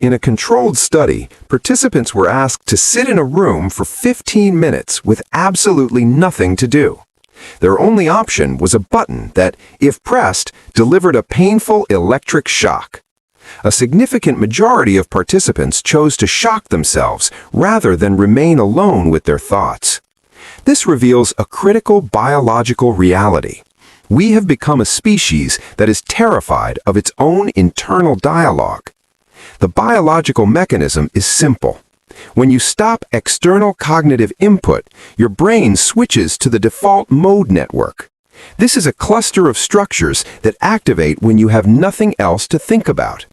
In a controlled study, participants were asked to sit in a room for 15 minutes with absolutely nothing to do. Their only option was a button that, if pressed, delivered a painful electric shock. A significant majority of participants chose to shock themselves rather than remain alone with their thoughts. This reveals a critical biological reality. We have become a species that is terrified of its own internal dialogue. The biological mechanism is simple. When you stop external cognitive input, your brain switches to the default mode network. This is a cluster of structures that activate when you have nothing else to think about.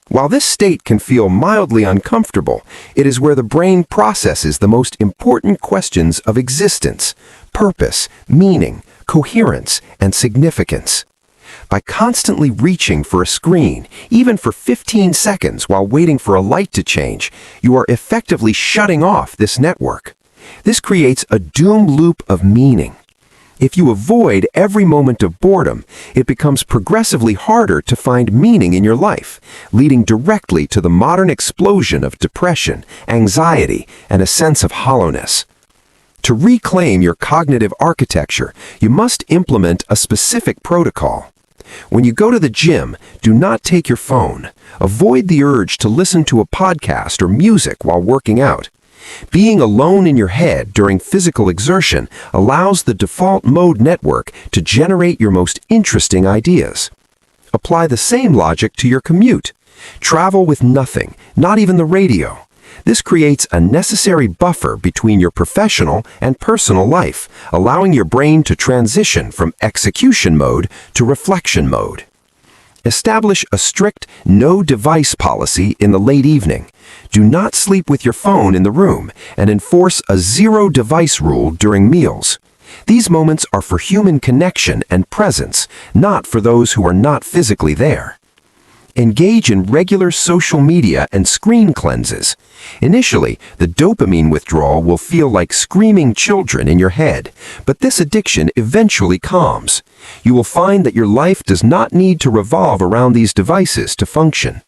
While this state can feel mildly uncomfortable, it is where the brain processes the most important questions of existence: purpose, meaning, coherence, and significance. By constantly reaching for a screen, even for 15 seconds while waiting for a light to change, you are effectively shutting off this network. This creates a doom loop of meaning. If you avoid every moment of boredom, it becomes progressively harder to find meaning in your life, leading directly to the modern explosion of depression, anxiety, and a sense of hollowness. To reclaim your cognitive architecture, you must implement a specific protocol. When you go to the gym, do not take your phone. Avoid the urge to listen to a podcast or music while working out. Being alone in your head during physical exertion allows the default mode network to generate your most interesting ideas. Apply the same logic to your commute. Travel with nothing, not even the radio. This creates a necessary buffer between your professional and personal life, allowing your brain to transition from execution mode to reflection mode. Establish a strict no-device policy in the late evening. Do not sleep with your phone in the room, and enforce a zero-device rule during meals. These moments are for human connection and presence, not for those who are not physically there. Engage in regular social media and screen cleanses. Initially, the dopamine withdrawal will feel like screaming children in your head, but this addiction eventually calms. You will find that your life does not need to revolve around these devices to function.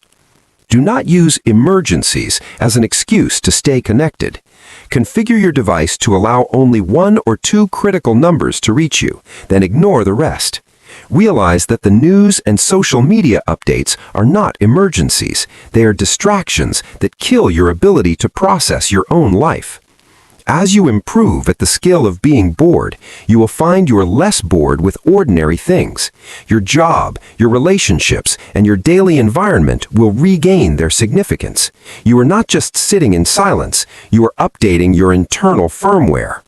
Do not use emergencies as an excuse to stay connected. Configure your device to allow only 1 or 2 critical numbers to reach you, then ignore the rest. Realize that the news and social media updates are not emergencies. They are distractions that kill your ability to process your own life. As you improve at the skill of being bored, you will find you are less bored with ordinary things. Your job, your relationships, and your daily environment will regain their significance. You are not just sitting in silence, you are updating your internal firmware.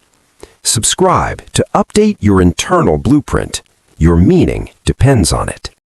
Subscribe to update your internal blueprint. Your meaning depends on it.